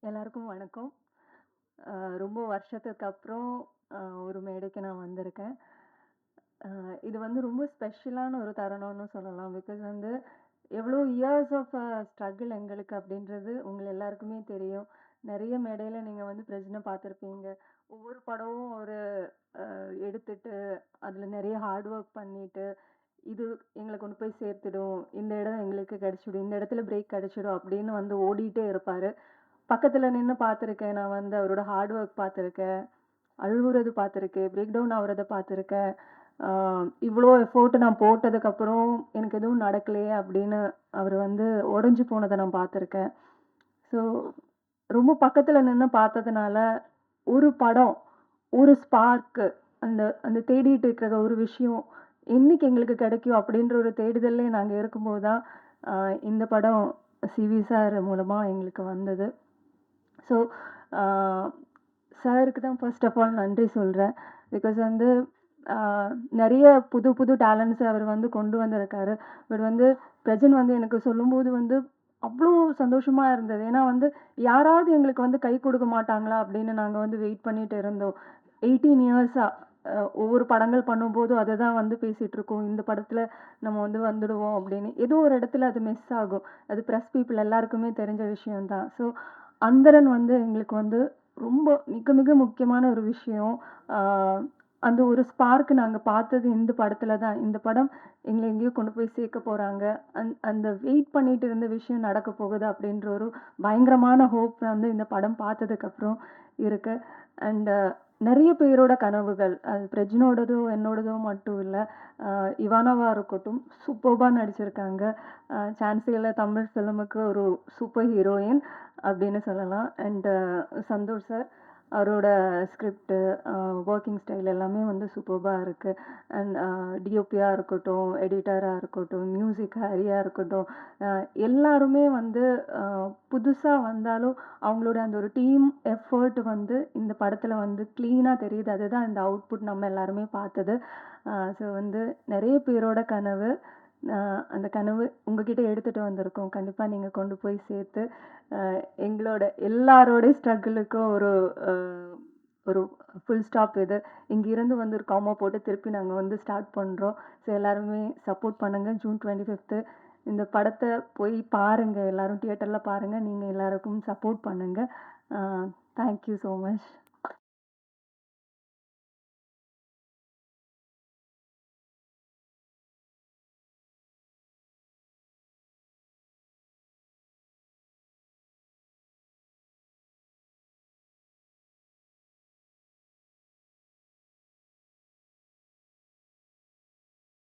எல்லாருக்கும் வணக்கம். அ ரொம்ப வருஷத்துக்கு அப்புறம் ஒரு மேடைக்கு நான் வந்திருக்கேன். அ இது வந்து ரொம்ப ஸ்பெஷலான ஒரு தருணம்னு சொல்லலாம். பிகாஸ் வந்து எவ்வளோ இயர்ஸ் ஆஃப் ஸ்ட்ரகிள் எங்களுக்கு அப்படின்றது உங்க எல்லாருக்குமே தெரியும். நெறைய மேடையில நீங்க வந்து பிரஜ்ன பார்த்துருப்பீங்க. ஒவ்வொரு படமும் ஒரு எடுத்துட்டு, அதில நெறைய ஹார்ட் ஒர்க் பண்ணிட்டு, இது எங்கள கொண்டு போய் சேர்த்துடும். இந்த இடம் எங்களுக்கு கிடைச்சிடும். இந்த இடத்துல பிரேக் கிடைச்சிடும் அப்படின்னு வந்து ஓடிட்டே இருப்பாரு. பக்கத்துல நின்னு பார்த்துருக்கேன். நான் வந்து அவரோட ஹார்ட் ஒர்க் பார்த்துருக்கேன். அழுவுறது பார்த்துருக்கேன். பிரேக் டவுன் ஆவுறத பார்த்துருக்கேன். ஆ இவ்ளோ எஃபோர்ட் நான் போட்டதுக்கப்புறம் எனக்கு எதுவும் நடக்கலையே அப்படின்னு அவரு வந்து உடைஞ்சு போனத நான் பார்த்துருக்கேன். ஸோ ரொம்ப பக்கத்துல நின்னு பார்த்ததுனால, ஒரு படம், ஒரு ஸ்பார்க்கு அந்த அந்த தேடிட்டு இருக்கிற ஒரு விஷயம், என்னைக்கு எங்களுக்கு கிடைக்கும் அப்படின்ற ஒரு தேடுதல்லே நாங்க இருக்கும்போது தான், அ இந்த படம் சிவி சார் மூலமா எங்களுக்கு வந்தது. ஸோ, ஆ சாருக்கு தான் ஃபர்ஸ்ட் ஆஃப் ஆல் நன்றி சொல்றேன். பிகாஸ் வந்து ஆ நெறைய புது புது டேலண்ட்ஸ அவர் வந்து கொண்டு வந்திருக்காரு. பட் வந்து பிரஜன் வந்து எனக்கு சொல்லும்போது வந்து அவ்ளோ சந்தோஷமா இருந்தது. ஏன்னா வந்து யாராவது எங்களுக்கு வந்து கை குடுக்க மாட்டாங்களா அப்படின்னு நாங்க வந்து வெயிட் பண்ணிட்டு இருந்தோம். 18 இயர்ஸா ஒவ்வொரு படங்கள் பண்ணும்போதும் அத தான் வந்து பேசிட்டு இருக்கோம். இந்த படத்துல நம்ம வந்து வந்துடுவோம் அப்படின்னு. ஏதோ ஒரு இடத்துல அது மிஸ் ஆகும். அது பிரஸ் பீப்பிள் எல்லாருக்குமே தெரிஞ்ச விஷயம் தான். ஸோ அந்தரன் வந்து எங்களுக்கு வந்து ரொம்ப மிக மிக முக்கியமான ஒரு விஷயம். ஆ அந்த ஒரு ஸ்பார்க் நாங்க பார்த்தது இந்த படத்துல தான். இந்த படம் எங்கள எங்கேயோ கொண்டு போய் சேர்க்க போறாங்க. அந்த வெயிட் பண்ணிட்டு இருந்த விஷயம் நடக்க போகுது அப்படின்ற ஒரு பயங்கரமான ஹோப் வந்து இந்த படம் பார்த்ததுக்கப்புறம் இருக்கு. அண்ட் நெறைய பேரோட கனவுகள். அது பிரஜினோடதோ, என்னோடதோ மட்டும் இல்ல. அ இவானாவா இருக்கட்டும், சூப்பர்பா நடிச்சிருக்காங்க. சான்ஸே இல்ல தமிழ் ஃபிலிமுக்கு ஒரு சூப்பர் ஹீரோயின் அப்படின்னு சொல்லலாம். அண்ட் சந்தோஷ் சார், அவரோட ஸ்கிரிப்ட், வொர்க்கிங் ஸ்டைல் எல்லாமே வந்து சூப்பர்பா இருக்கு. அண்ட் டிஓபியா இருக்கட்டும், எடிட்டரா இருக்கட்டும், மியூசிக் ஹரியா இருக்கட்டும், அ எல்லாருமே வந்து புதுசா வந்தாலும் அவங்களோட அந்த ஒரு டீம் எஃபோர்ட் வந்து இந்த படத்துல வந்து கிளீனா தெரியுது. அதுதான் இந்த அவுட்புட் நம்ம எல்லாருமே பார்த்தது. ஸோ வந்து நெறைய பேரோட கனவு. அந்த கனவு உங்ககிட்ட எடுத்துட்டு வந்திருக்கோம். கண்டிப்பா நீங்க கொண்டு போய் சேர்த்து, அ எங்களோட எல்லாரோட ஸ்ட்ரகிளுக்கும் ஒரு அ ஒரு ஃபுல் ஸ்டாப் இது. இங்கிருந்து வந்து ஒரு காமா போட்டு திருப்பி நாங்க வந்து ஸ்டார்ட் பண்றோம். ஸோ எல்லாருமே சப்போர்ட் பண்ணுங்க. ஜூன் 25 இந்த படத்த போய் பாருங்க. எல்லாரும் தியேட்டர்ல பாருங்க. நீங்க எல்லாருக்கும் சப்போர்ட் பண்ணுங்க. அ தேங்க் யூ ஸோ மச்.